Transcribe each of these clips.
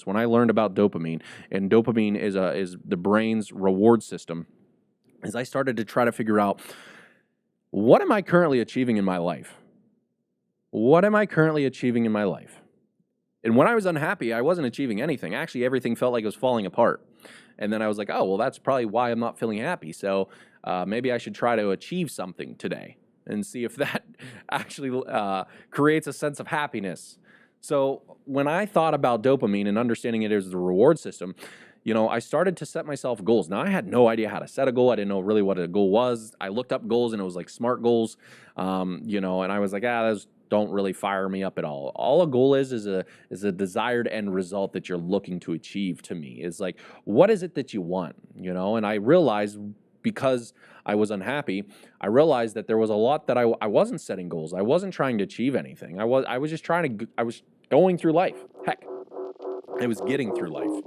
when I learned about dopamine, and dopamine is the brain's reward system, is I started to try to figure out, what am I currently achieving in my life? What am I currently achieving in my life? And when I was unhappy, I wasn't achieving anything. Actually, everything felt like it was falling apart. And then I was like, oh, well, that's probably why I'm not feeling happy. So maybe I should try to achieve something today and see if that actually creates a sense of happiness. So when I thought about dopamine and understanding it as the reward system, I started to set myself goals. Now, I had no idea how to set a goal. I didn't know really what a goal was. I looked up goals, and it was like SMART goals, and I was like, those don't really fire me up at all. All a goal is a desired end result that you're looking to achieve. To me, is like, what is it that you want? And I realized, because I was unhappy, I realized that there was a lot that I wasn't setting goals. I wasn't trying to achieve anything. I was just I was going through life. Heck, I was getting through life.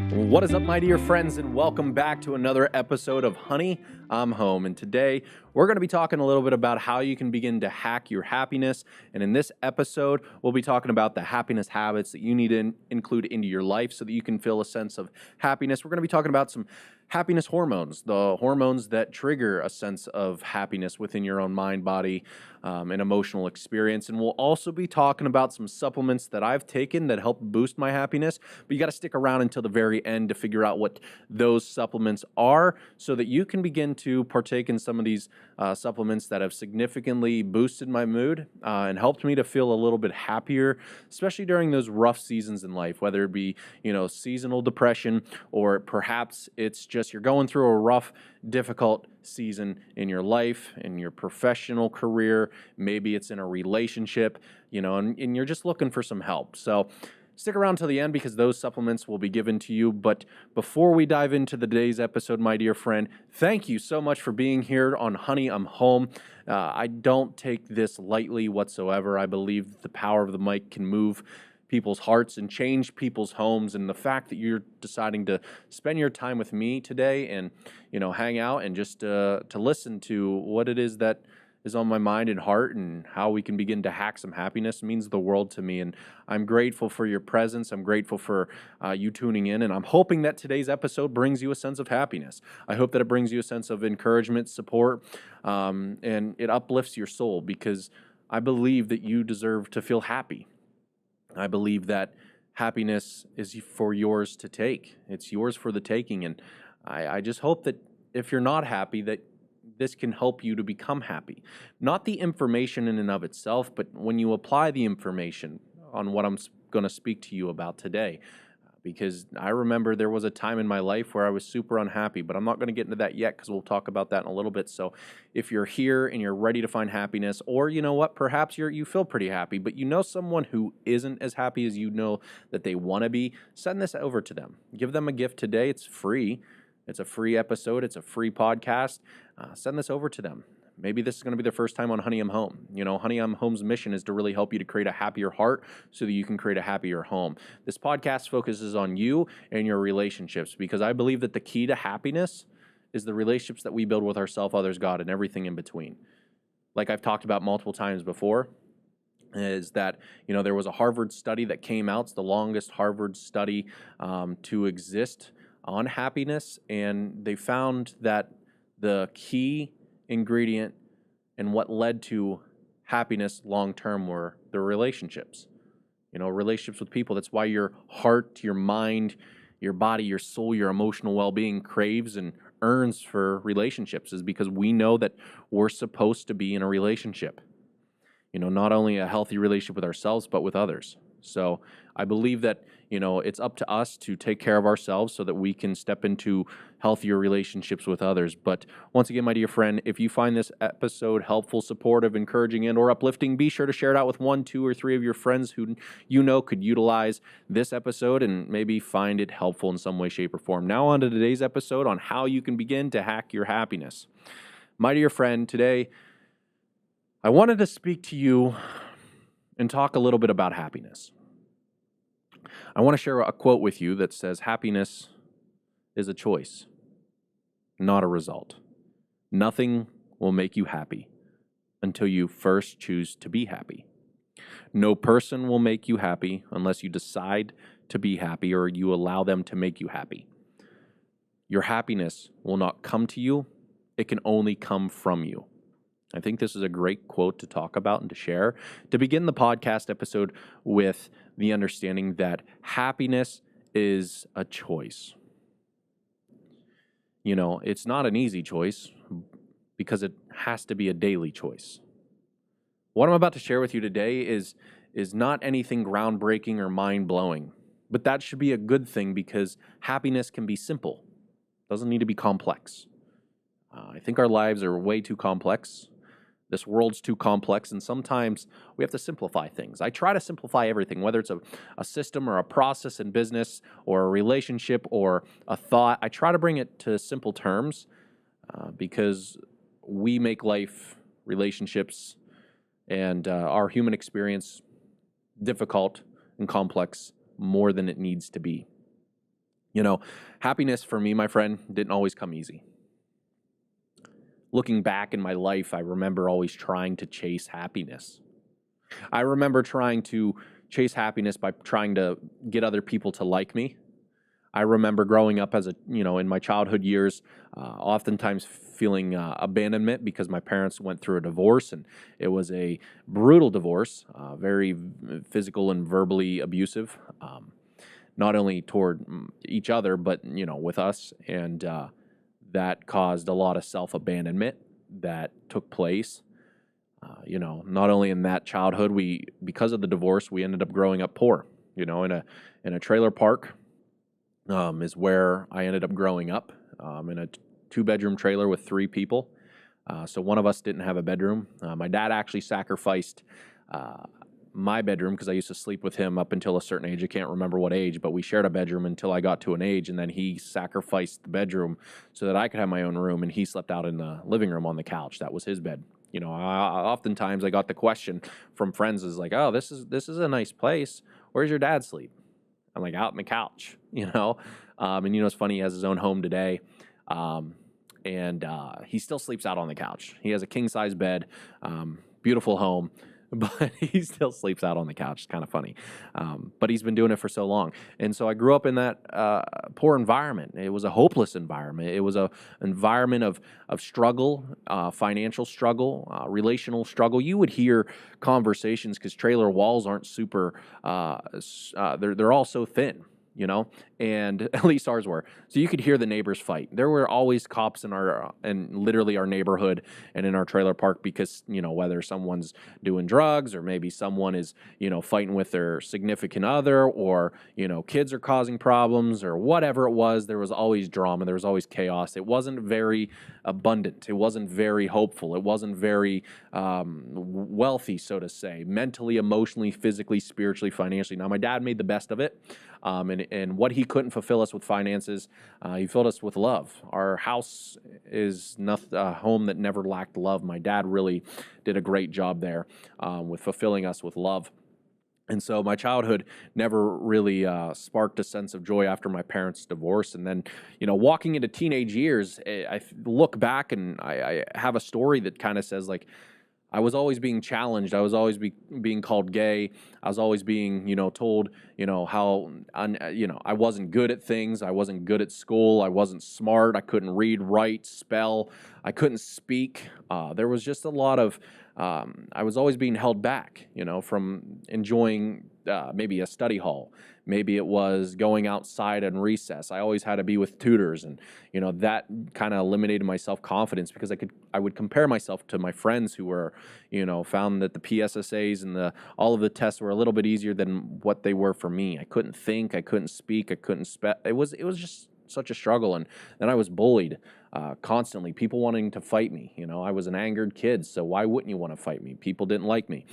What is up, my dear friends, and welcome back to another episode of Honey, I'm Home. And today we're going to be talking a little bit about how you can begin to hack your happiness. And in this episode, we'll be talking about the happiness habits that you need to include into your life so that you can feel a sense of happiness. We're going to be talking about some happiness hormones, the hormones that trigger a sense of happiness within your own mind, body, and emotional experience. And we'll also be talking about some supplements that I've taken that help boost my happiness. But you got to stick around until the very end to figure out what those supplements are so that you can begin to partake in some of these supplements that have significantly boosted my mood and helped me to feel a little bit happier, especially during those rough seasons in life, whether it be, seasonal depression, or perhaps it's just you're going through a rough, difficult season in your life, in your professional career. Maybe it's in a relationship, and you're just looking for some help. So stick around till the end because those supplements will be given to you. But before we dive into today's episode, my dear friend, thank you so much for being here on Honey, I'm Home. I don't take this lightly whatsoever. I believe that the power of the mic can move people's hearts and change people's homes. And the fact that you're deciding to spend your time with me today and, hang out and just to listen to what it is that is on my mind and heart and how we can begin to hack some happiness means the world to me. And I'm grateful for your presence. I'm grateful for you tuning in. And I'm hoping that today's episode brings you a sense of happiness. I hope that it brings you a sense of encouragement, support, and it uplifts your soul, because I believe that you deserve to feel happy. I believe that happiness is for yours to take. It's yours for the taking. And I just hope that if you're not happy, that this can help you to become happy. Not the information in and of itself, but when you apply the information on what I'm going to speak to you about today. Because I remember there was a time in my life where I was super unhappy, but I'm not going to get into that yet because we'll talk about that in a little bit. So if you're here and you're ready to find happiness, or perhaps you feel pretty happy, but someone who isn't as happy as that they want to be, send this over to them. Give them a gift today. It's free. It's a free episode. It's a free podcast. Send this over to them. Maybe this is going to be the first time on Honey, I'm Home. Honey, I'm Home's mission is to really help you to create a happier heart so that you can create a happier home. This podcast focuses on you and your relationships, because I believe that the key to happiness is the relationships that we build with ourselves, others, God, and everything in between. Like I've talked about multiple times before, is that, there was a Harvard study that came out. It's the longest Harvard study to exist on happiness, and they found that the key ingredient and what led to happiness long-term were the relationships. Relationships with people. That's why your heart, your mind, your body, your soul, your emotional well-being craves and earns for relationships, is because we know that we're supposed to be in a relationship. Not only a healthy relationship with ourselves, but with others. So I believe that, it's up to us to take care of ourselves so that we can step into healthier relationships with others. But once again, my dear friend, if you find this episode helpful, supportive, encouraging, and or uplifting, be sure to share it out with 1, 2, or 3 of your friends who could utilize this episode and maybe find it helpful in some way, shape, or form. Now on to today's episode on how you can begin to hack your happiness. My dear friend, today I wanted to speak to you and talk a little bit about happiness. I want to share a quote with you that says, happiness is a choice, not a result. Nothing will make you happy until you first choose to be happy. No person will make you happy unless you decide to be happy or you allow them to make you happy. Your happiness will not come to you. It can only come from you. I think this is a great quote to talk about and to share. To begin the podcast episode with the understanding that happiness is a choice. You know, it's not an easy choice because it has to be a daily choice. What I'm about to share with you today is not anything groundbreaking or mind-blowing, but that should be a good thing because happiness can be simple. It doesn't need to be complex. I think our lives are way too complex. This world's too complex, and sometimes we have to simplify things. I try to simplify everything, whether it's a system or a process in business or a relationship or a thought. I try to bring it to simple terms because we make life, relationships, and our human experience difficult and complex more than it needs to be. You know, happiness for me, my friend, didn't always come easy. Looking back in my life, I remember always trying to chase happiness. I remember trying to chase happiness by trying to get other people to like me. I remember growing up in my childhood years, oftentimes feeling abandonment because my parents went through a divorce, and it was a brutal divorce, very physical and verbally abusive, not only toward each other, but, with us. And that caused a lot of self-abandonment that took place. Not only in that childhood, because of the divorce, we ended up growing up poor. In a trailer park is where I ended up growing up, in a 2-bedroom trailer with 3 people. So one of us didn't have a bedroom. My dad actually sacrificed my bedroom because I used to sleep with him up until a certain age. I can't remember what age, but we shared a bedroom until I got to an age, and then he sacrificed the bedroom so that I could have my own room, and he slept out in the living room on the couch. That was his bed. Oftentimes I got the question from friends is like, "Oh, this is a nice place. Where's your dad sleep?" I'm like, "Out on the couch," And it's funny, he has his own home today. And he still sleeps out on the couch. He has a king-size bed, beautiful home, but he still sleeps out on the couch. It's kind of funny. But he's been doing it for so long. And so I grew up in that poor environment. It was a hopeless environment. It was an environment of struggle, financial struggle, relational struggle. You would hear conversations because trailer walls aren't super, they're all so thin. And at least ours were. So you could hear the neighbors fight. There were always cops in literally our neighborhood and in our trailer park because, whether someone's doing drugs or maybe someone is, fighting with their significant other or, kids are causing problems or whatever it was, there was always drama. There was always chaos. It wasn't very abundant. It wasn't very hopeful. It wasn't very wealthy, so to say, mentally, emotionally, physically, spiritually, financially. Now, my dad made the best of it. And what he couldn't fulfill us with finances, he filled us with love. Our house is a home that never lacked love. My dad really did a great job there with fulfilling us with love. And so my childhood never really sparked a sense of joy after my parents' divorce. And then, walking into teenage years, I look back and I have a story that kind of says, like, I was always being challenged. I was always being called gay. I was always being, told, how, I wasn't good at things. I wasn't good at school. I wasn't smart. I couldn't read, write, spell. I couldn't speak. There was just a lot of, I was always being held back, from enjoying maybe a study hall. Maybe it was going outside in recess. I always had to be with tutors, and that kind of eliminated my self-confidence because I would compare myself to my friends who were, found that the PSSAs and all of the tests were a little bit easier than what they were for me. I couldn't think, I couldn't speak, I couldn't spell. It was just such a struggle, and then I was bullied constantly. People wanting to fight me. I was an angered kid, so why wouldn't you want to fight me? People didn't like me.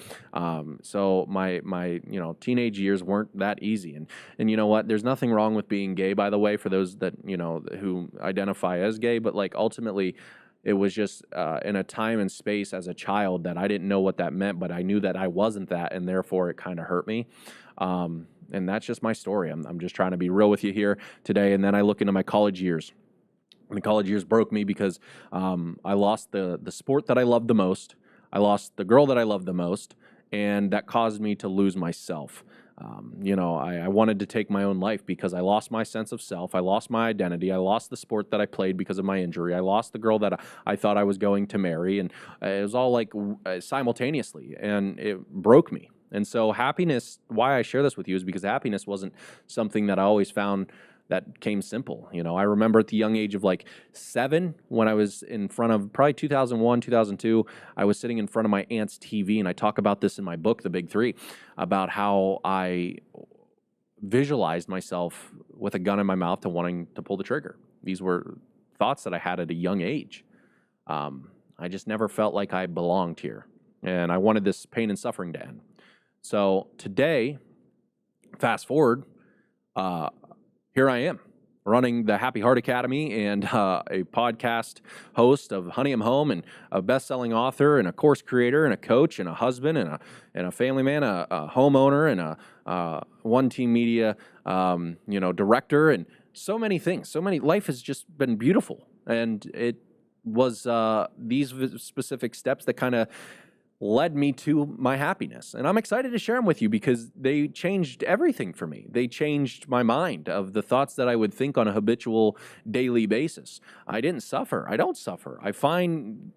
So my teenage years weren't that easy. And you know what? There's nothing wrong with being gay, by the way, for those that who identify as gay. But ultimately, it was just in a time and space as a child that I didn't know what that meant, but I knew that I wasn't that, and therefore it kind of hurt me. And that's just my story. I'm just trying to be real with you here today. And then I look into my college years. The college years broke me because I lost the sport that I loved the most. I lost the girl that I loved the most. and that caused me to lose myself. I wanted to take my own life because I lost my sense of self. I lost my identity. I lost the sport that I played because of my injury. I lost the girl that I thought I was going to marry. And it was all like simultaneously, and it broke me. And so happiness, why I share this with you is because happiness wasn't something that I always found that came simple. I remember at the young age of like 7, when I was in front of probably 2001, 2002, I was sitting in front of my aunt's TV, and I talk about this in my book, The Big Three, about how I visualized myself with a gun in my mouth to wanting to pull the trigger. These were thoughts that I had at a young age. I just never felt like I belonged here, and I wanted this pain and suffering to end. So today, fast forward, here I am running the Happy Heart Academy and a podcast host of Honey, I'm Home, and a best-selling author and a course creator and a coach and a husband and a family man, a homeowner and a One Team Media director, and so many things. Life has just been beautiful, and it was these specific steps that kind of led me to my happiness. And I'm excited to share them with you because they changed everything for me. They changed my mind of the thoughts that I would think on a habitual daily basis. I didn't suffer. I don't suffer. I find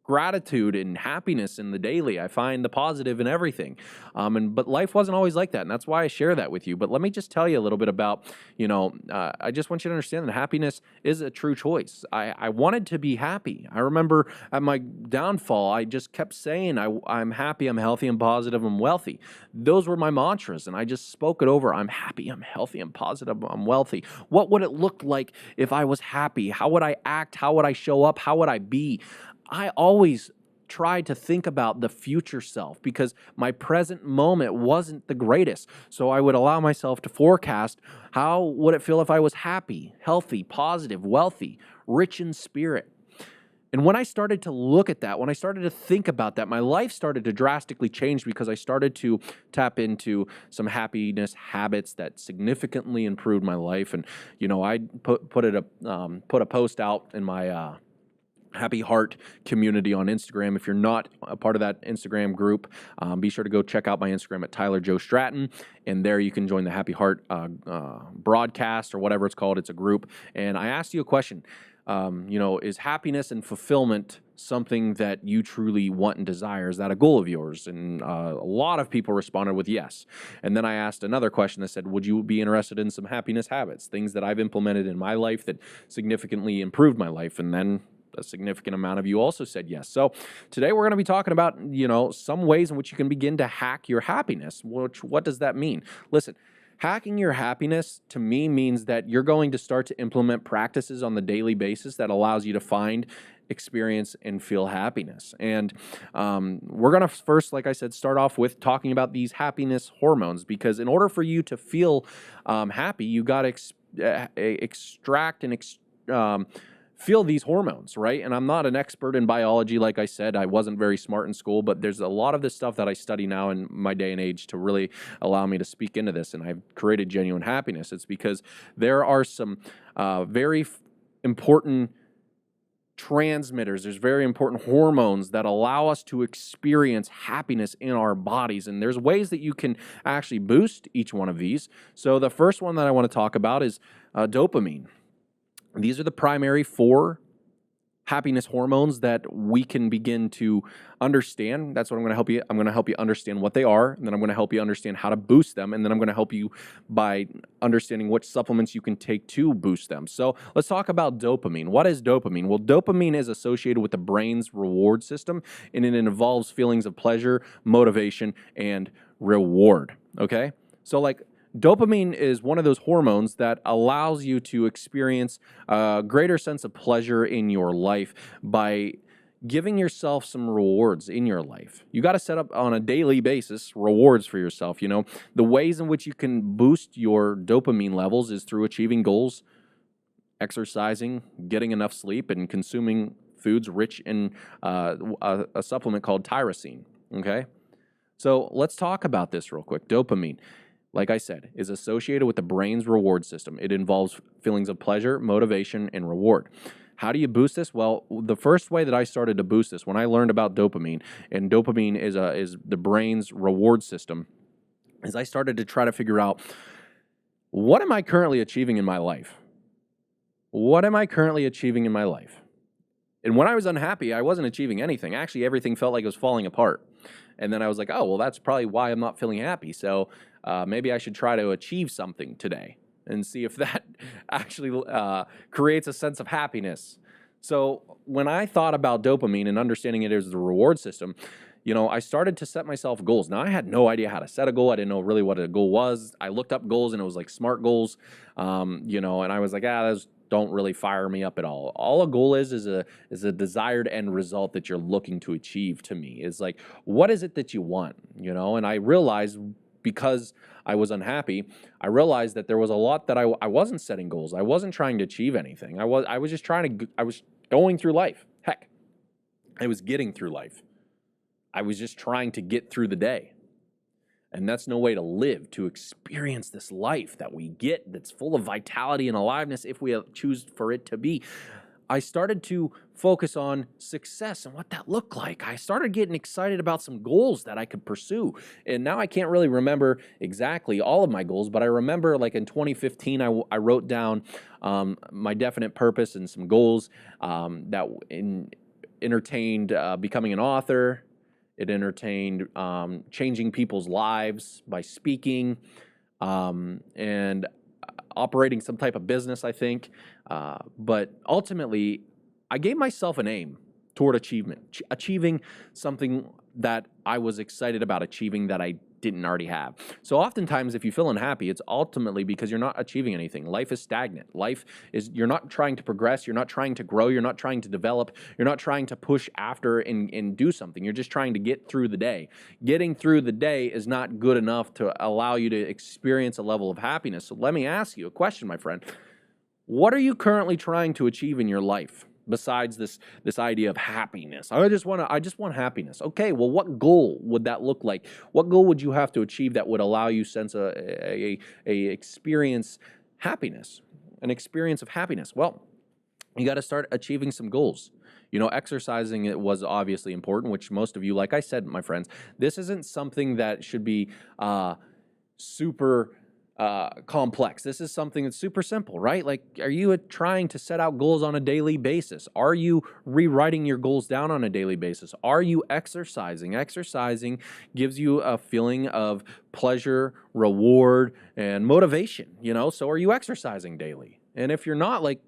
gratitude and happiness in the daily. I find the positive in everything. But life wasn't always like that, and that's why I share that with you. But let me just tell you a little bit about, I just want you to understand that happiness is a true choice. I wanted to be happy. I remember at my downfall, I just kept saying, I'm happy, I'm healthy, I'm positive, I'm wealthy. Those were my mantras, and I just spoke it over. I'm happy, I'm healthy, I'm positive, I'm wealthy. What would it look like if I was happy? How would I act? How would I show up? How would I be? I always tried to think about the future self because my present moment wasn't the greatest. So I would allow myself to forecast how would it feel if I was happy, healthy, positive, wealthy, rich in spirit. And when I started to look at that, when I started to think about that, my life started to drastically change because I started to tap into some happiness habits that significantly improved my life. And, I put a post out in my Happy Heart community on Instagram. If you're not a part of that Instagram group, be sure to go check out my Instagram at Tylerjoestratton, and there you can join the Happy Heart broadcast or whatever it's called. It's a group, and I asked you a question. Is happiness and fulfillment something that you truly want and desire? Is that a goal of yours? And a lot of people responded with yes. And then I asked another question that said, would you be interested in some happiness habits, things that I've implemented in my life that significantly improved my life? And then a significant amount of you also said yes. So today we're going to be talking about, some ways in which you can begin to hack your happiness. What does that mean? Listen, hacking your happiness to me means that you're going to start to implement practices on the daily basis that allows you to find, experience, and feel happiness. And we're going to first, like I said, start off with talking about these happiness hormones, because in order for you to feel happy, you got to extract and feel these hormones, right? And I'm not an expert in biology. Like I said, I wasn't very smart in school, but there's a lot of this stuff that I study now in my day and age to really allow me to speak into this. And I've created genuine happiness. It's because there are some very important transmitters. There's very important hormones that allow us to experience happiness in our bodies. And there's ways that you can actually boost each one of these. So the first one that I want to talk about is dopamine. These are the primary 4 happiness hormones that we can begin to understand. That's what I'm going to help you. I'm going to help you understand what they are, and then I'm going to help you understand how to boost them, and then I'm going to help you by understanding which supplements you can take to boost them. So let's talk about dopamine. What is dopamine? Well, dopamine is associated with the brain's reward system, and it involves feelings of pleasure, motivation, and reward. Okay? So dopamine is one of those hormones that allows you to experience a greater sense of pleasure in your life by giving yourself some rewards in your life. You got to set up on a daily basis rewards for yourself. The ways in which you can boost your dopamine levels is through achieving goals, exercising, getting enough sleep, and consuming foods rich in a supplement called tyrosine. Okay? So let's talk about this real quick. Dopamine, like I said, is associated with the brain's reward system. It involves feelings of pleasure, motivation, and reward. How do you boost this? Well, the first way that I started to boost this, when I learned about dopamine, and dopamine is the brain's reward system, is I started to try to figure out, what am I currently achieving in my life? What am I currently achieving in my life? And when I was unhappy, I wasn't achieving anything. Actually, everything felt like it was falling apart. And then I was like, oh, well, that's probably why I'm not feeling happy. So maybe I should try to achieve something today and see if that actually creates a sense of happiness. So when I thought about dopamine and understanding it as the reward system, I started to set myself goals. Now, I had no idea how to set a goal. I didn't know really what a goal was. I looked up goals, and it was like SMART goals, and I was like, those don't really fire me up at all. All a goal is a desired end result that you're looking to achieve. To me, is like, what is it that you want? And I realized, because I was unhappy, I realized that there was a lot that I wasn't setting goals. I wasn't trying to achieve anything. I was just I was going through life. Heck, I was getting through life. I was just trying to get through the day. And that's no way to live, to experience this life that we get that's full of vitality and aliveness if we choose for it to be. I started to focus on success and what that looked like. I started getting excited about some goals that I could pursue. And now I can't really remember exactly all of my goals, but I remember like in 2015, I wrote down my definite purpose and some goals that entertained becoming an author. It entertained changing people's lives by speaking and operating some type of business, I think. But ultimately, I gave myself an aim toward achieving something that I was excited about achieving that I didn't already have. So oftentimes, if you feel unhappy, it's ultimately because you're not achieving anything. Life is stagnant. You're not trying to progress. You're not trying to grow. You're not trying to develop. You're not trying to push after and do something. You're just trying to get through the day. Getting through the day is not good enough to allow you to experience a level of happiness. So let me ask you a question, my friend. What are you currently trying to achieve in your life besides this idea of happiness? I just want happiness. Okay, well, what goal would that look like? What goal would you have to achieve that would allow you sense a experience happiness, an experience of happiness? Well, you got to start achieving some goals. Exercising it was obviously important, which most of you, like I said, my friends, this isn't something that should be super complex. This is something that's super simple, right? Like, are you trying to set out goals on a daily basis? Are you rewriting your goals down on a daily basis? Are you exercising? Exercising gives you a feeling of pleasure, reward, and motivation, So are you exercising daily? And if you're not, like,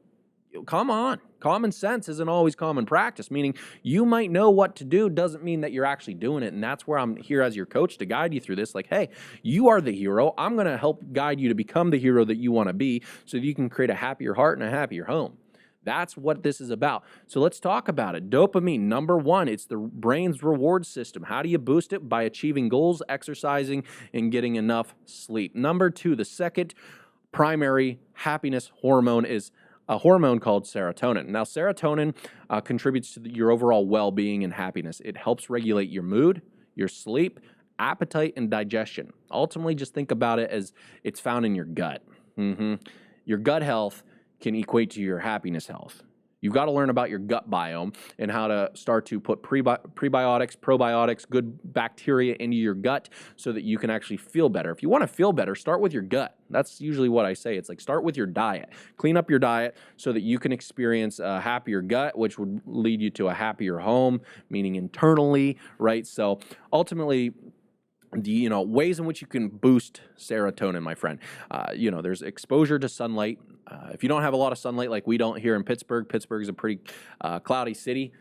come on. Common sense isn't always common practice, meaning you might know what to do, doesn't mean that you're actually doing it. And that's where I'm here as your coach to guide you through this. Like, hey, you are the hero. I'm going to help guide you to become the hero that you want to be so that you can create a happier heart and a happier home. That's what this is about. So let's talk about it. Dopamine, number one, it's the brain's reward system. How do you boost it? By achieving goals, exercising, and getting enough sleep. Number two, the second primary happiness hormone is a hormone called serotonin. Now, serotonin contributes to your overall well-being and happiness. It helps regulate your mood, your sleep, appetite, and digestion. Ultimately, just think about it as it's found in your gut. Your gut health can equate to your happiness health. You've got to learn about your gut biome and how to start to put prebiotics, probiotics, good bacteria into your gut so that you can actually feel better. If you want to feel better, start with your gut. That's usually what I say. It's like, start with your diet. Clean up your diet so that you can experience a happier gut, which would lead you to a happier home, meaning internally, right? So ultimately, ways in which you can boost serotonin, my friend. There's exposure to sunlight. If you don't have a lot of sunlight like we don't here in Pittsburgh is a pretty cloudy city.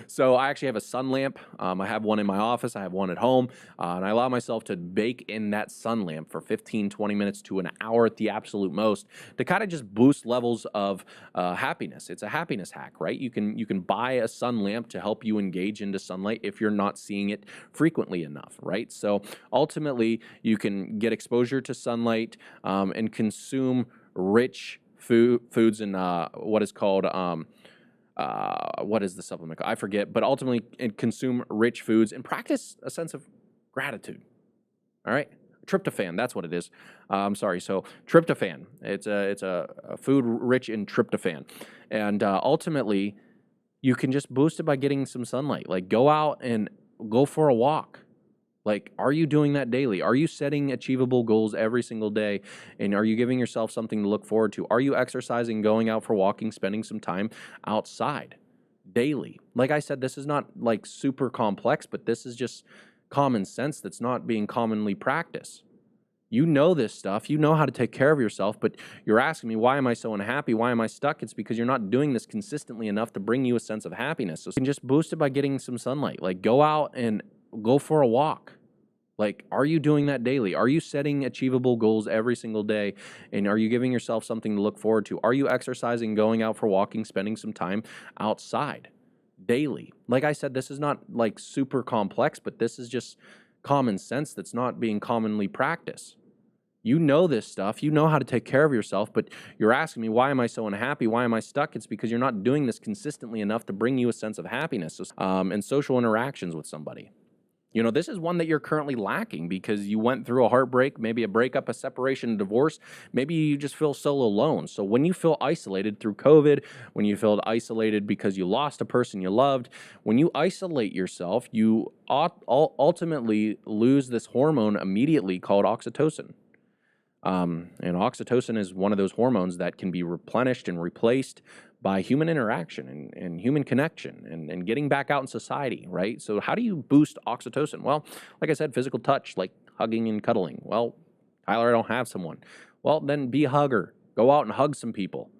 So I actually have a sun lamp. I have one in my office. I have one at home. And I allow myself to bake in that sun lamp for 15, 20 minutes to an hour at the absolute most to kind of just boost levels of happiness. It's a happiness hack, right? You can buy a sun lamp to help you engage into sunlight if you're not seeing it frequently enough, right? So ultimately, you can get exposure to sunlight and consume rich foods in what is called what is the supplement? I forget, but ultimately consume rich foods and practice a sense of gratitude. All right. tryptophan. That's what it is. I'm sorry. So tryptophan. It's a food rich in tryptophan, and ultimately, you can just boost it by getting some sunlight. Like go out and go for a walk. Like, are you doing that daily? Are you setting achievable goals every single day? And are you giving yourself something to look forward to? Are you exercising, going out for walking, spending some time outside daily? Like I said, this is not like super complex, but this is just common sense that's not being commonly practiced. You know this stuff. You know how to take care of yourself, but you're asking me, why am I so unhappy? Why am I stuck? It's because you're not doing this consistently enough to bring you a sense of happiness. So you can just boost it by getting some sunlight. Like go out and go for a walk. Like, are you doing that daily? Are you setting achievable goals every single day? And are you giving yourself something to look forward to? Are you exercising, going out for walking, spending some time outside daily? Like I said, this is not like super complex, but this is just common sense that's not being commonly practiced. You know this stuff. You know how to take care of yourself, but you're asking me, why am I so unhappy? Why am I stuck? It's because you're not doing this consistently enough to bring you a sense of happiness and social interactions with somebody. You know, this is one that you're currently lacking because you went through a heartbreak, maybe a breakup, a separation, a divorce. Maybe you just feel so alone. So when you feel isolated through COVID, when you feel isolated because you lost a person you loved, when you isolate yourself, you ultimately lose this hormone immediately called oxytocin. And oxytocin is one of those hormones that can be replenished and replaced by human interaction and human connection and getting back out in society, right? So how do you boost oxytocin? Well, like I said, physical touch, like hugging and cuddling. Well, Tyler, I don't have someone. Well, then be a hugger. Go out and hug some people,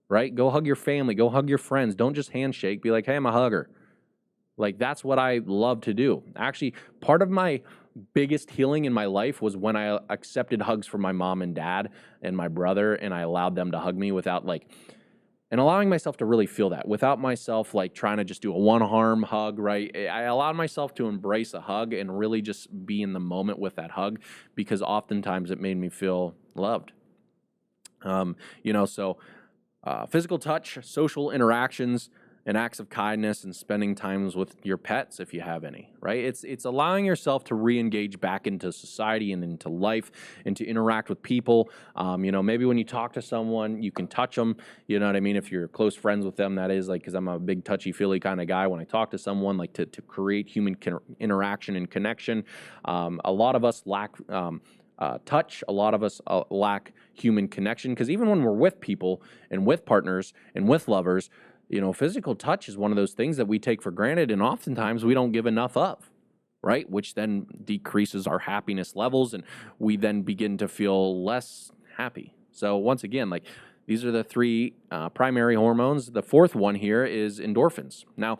right? Go hug your family. Go hug your friends. Don't just handshake. Be like, hey, I'm a hugger. Like, that's what I love to do. Actually, part of my biggest healing in my life was when I accepted hugs from my mom and dad and my brother, and I allowed them to hug me without and allowing myself to really feel that without myself like trying to just do a one-arm hug, right? I allowed myself to embrace a hug and really just be in the moment with that hug because oftentimes it made me feel loved. So physical touch, social interactions, and acts of kindness and spending times with your pets if you have any, right? It's allowing yourself to re-engage back into society and into life and to interact with people. Maybe when you talk to someone, you can touch them, you know what I mean? If you're close friends with them, that is, like, because I'm a big touchy-feely kind of guy. When I talk to someone, like to create human interaction and connection. A lot of us lack touch. A lot of us lack human connection because even when we're with people and with partners and with lovers, physical touch is one of those things that we take for granted and oftentimes we don't give enough of, right? Which then decreases our happiness levels and we then begin to feel less happy. So once again, like these are the three primary hormones. The fourth one here is endorphins. Now,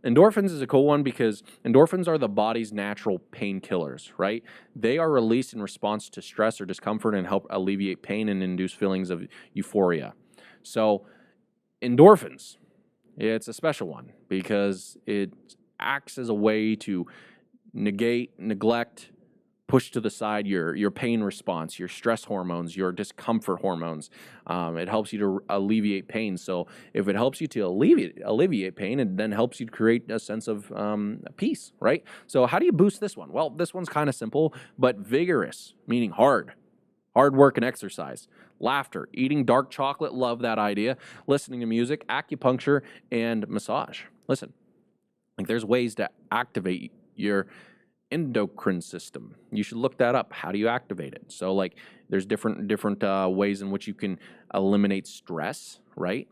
endorphins is a cool one because endorphins are the body's natural painkillers, right? They are released in response to stress or discomfort and help alleviate pain and induce feelings of euphoria. So endorphins, it's a special one because it acts as a way to neglect, push to the side your pain response, your stress hormones, your discomfort hormones. It helps you to alleviate pain. So if it helps you to alleviate pain, it then helps you to create a sense of peace, right? So how do you boost this one? Well, this one's kind of simple, but vigorous, meaning hard work and exercise. Laughter, eating dark chocolate, love that idea. Listening to music, acupuncture, and massage. Listen, like there's ways to activate your endocrine system. You should look that up. How do you activate it? So like there's different ways in which you can eliminate stress, right?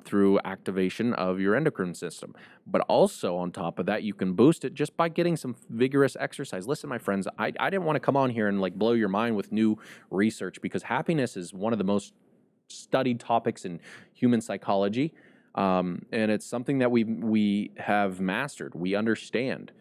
Through activation of your endocrine system. But also on top of that, you can boost it just by getting some vigorous exercise. Listen, my friends, I didn't want to come on here and like blow your mind with new research because happiness is one of the most studied topics in human psychology. And it's something that we have mastered. We understand.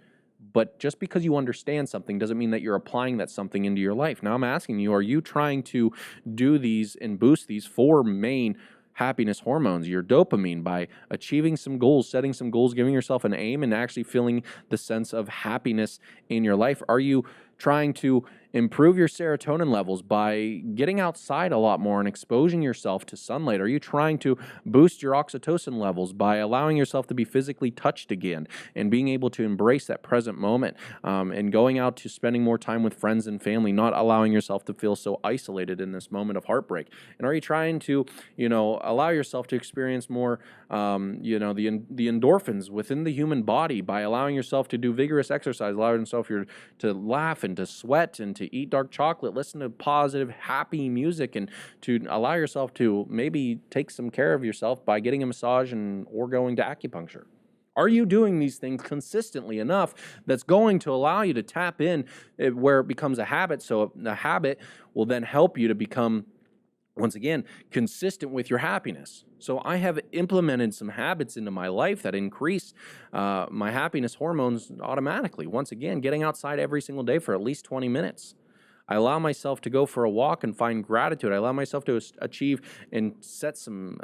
But just because you understand something doesn't mean that you're applying that something into your life. Now I'm asking you, are you trying to do these and boost these four main happiness hormones, your dopamine, by achieving some goals, setting some goals, giving yourself an aim, and actually feeling the sense of happiness in your life? Are you trying to improve your serotonin levels by getting outside a lot more and exposing yourself to sunlight? Are you trying to boost your oxytocin levels by allowing yourself to be physically touched again and being able to embrace that present moment, and going out to spending more time with friends and family, not allowing yourself to feel so isolated in this moment of heartbreak? And are you trying to, allow yourself to experience more, the endorphins within the human body by allowing yourself to do vigorous exercise, allowing yourself to laugh and to sweat and to eat dark chocolate, listen to positive, happy music, and to allow yourself to maybe take some care of yourself by getting a massage or going to acupuncture? Are you doing these things consistently enough that's going to allow you to tap in where it becomes a habit? So the habit will then help you to become, once again, consistent with your happiness. So I have implemented some habits into my life that increase my happiness hormones automatically. Once again, getting outside every single day for at least 20 minutes. I allow myself to go for a walk and find gratitude. I allow myself to achieve and set some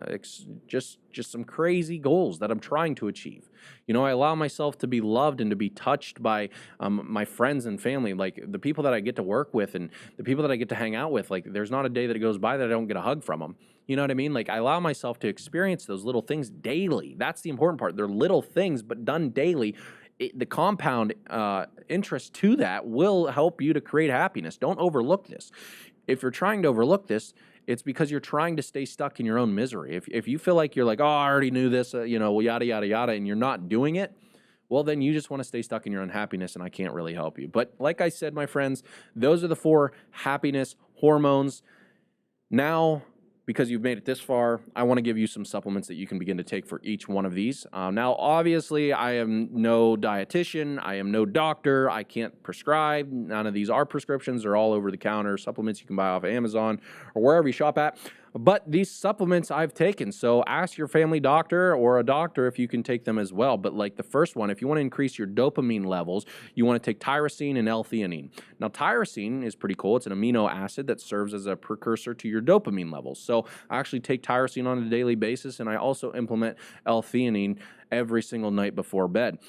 just some crazy goals that I'm trying to achieve. I allow myself to be loved and to be touched by my friends and family, like the people that I get to work with and the people that I get to hang out with. Like, there's not a day that goes by that I don't get a hug from them. You know what I mean? Like, I allow myself to experience those little things daily. That's the important part. They're little things, but done daily. The compound interest to that will help you to create happiness. Don't overlook this. If you're trying to overlook this, it's because you're trying to stay stuck in your own misery. If you feel like you're like, oh, I already knew this, yada, yada, yada, and you're not doing it, well, then you just want to stay stuck in your unhappiness, and I can't really help you. But like I said, my friends, those are the 4 happiness hormones. Now, because you've made it this far, I want to give you some supplements that you can begin to take for each one of these. Now, obviously, I am no dietitian. I am no doctor. I can't prescribe. None of these are prescriptions. They're all over the counter supplements you can buy off of Amazon or wherever you shop at. But these supplements I've taken, so ask your family doctor or a doctor if you can take them as well. But like the first one, if you want to increase your dopamine levels, you want to take tyrosine and L-theanine. Now, tyrosine is pretty cool. It's an amino acid that serves as a precursor to your dopamine levels. So I actually take tyrosine on a daily basis, and I also implement L-theanine every single night before bed.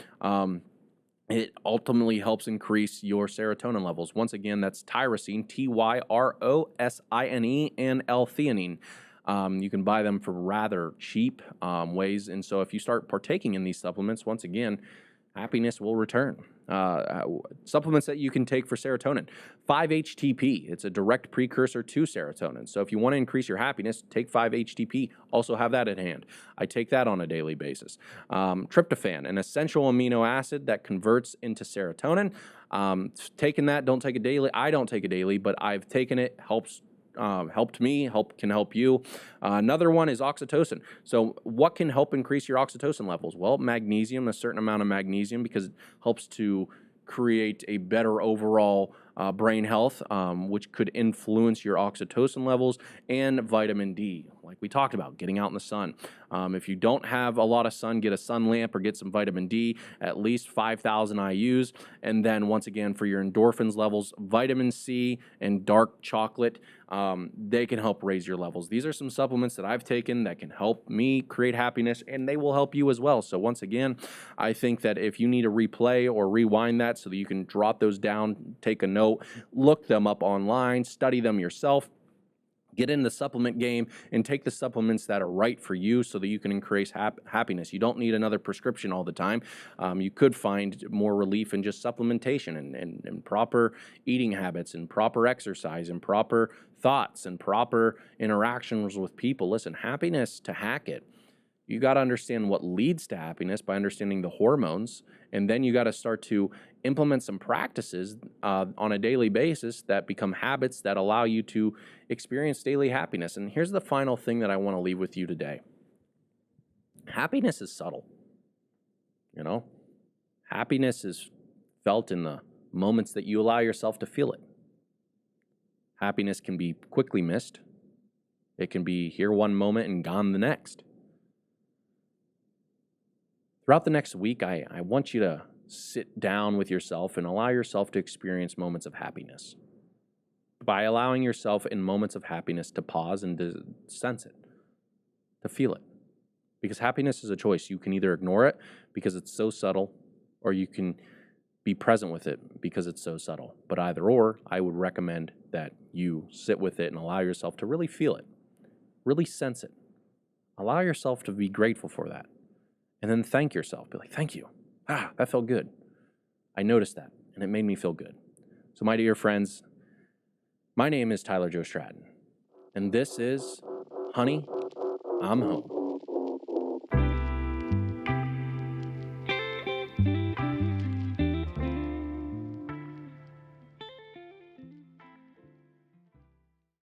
It ultimately helps increase your serotonin levels. Once again, that's tyrosine, Tyrosine, and L-theanine. You can buy them for rather cheap ways. And so if you start partaking in these supplements, once again, happiness will return. Supplements that you can take for serotonin. 5-HTP. It's a direct precursor to serotonin. So if you want to increase your happiness, take 5-HTP. Also have that at hand. I take that on a daily basis. Tryptophan, an essential amino acid that converts into serotonin. Taking that, don't take it daily. I don't take it daily, but I've taken it. Helped me, can help you. Another one is oxytocin. So what can help increase your oxytocin levels? Well, magnesium, a certain amount of magnesium, because it helps to create a better overall brain health, which could influence your oxytocin levels, and vitamin D, like we talked about, getting out in the sun. If you don't have a lot of sun, get a sun lamp or get some vitamin D, at least 5,000 IUs. And then once again, for your endorphins levels, vitamin C and dark chocolate, they can help raise your levels. These are some supplements that I've taken that can help me create happiness, and they will help you as well. So once again, I think that if you need to replay or rewind that so that you can jot those down, take a note, look them up online, study them yourself, get in the supplement game, and take the supplements that are right for you so that you can increase happiness. You don't need another prescription all the time. You could find more relief in just supplementation and proper eating habits and proper exercise and proper thoughts and proper interactions with people. Listen, happiness, to hack it, you got to understand what leads to happiness by understanding the hormones, and then you got to start to implement some practices on a daily basis that become habits that allow you to experience daily happiness. And here's the final thing that I want to leave with you today. Happiness is subtle. Happiness is felt in the moments that you allow yourself to feel it. Happiness can be quickly missed. It can be here one moment and gone the next. Throughout the next week, I want you to sit down with yourself and allow yourself to experience moments of happiness. By allowing yourself in moments of happiness to pause and to sense it, to feel it. Because happiness is a choice. You can either ignore it because it's so subtle, or you can be present with it because it's so subtle. But either or, I would recommend that you sit with it and allow yourself to really feel it, really sense it. Allow yourself to be grateful for that. And then thank yourself. Be like, thank you. That felt good. I noticed that, and it made me feel good. So my dear friends, my name is Tylerjoestratton, and this is Honey, I'm Home.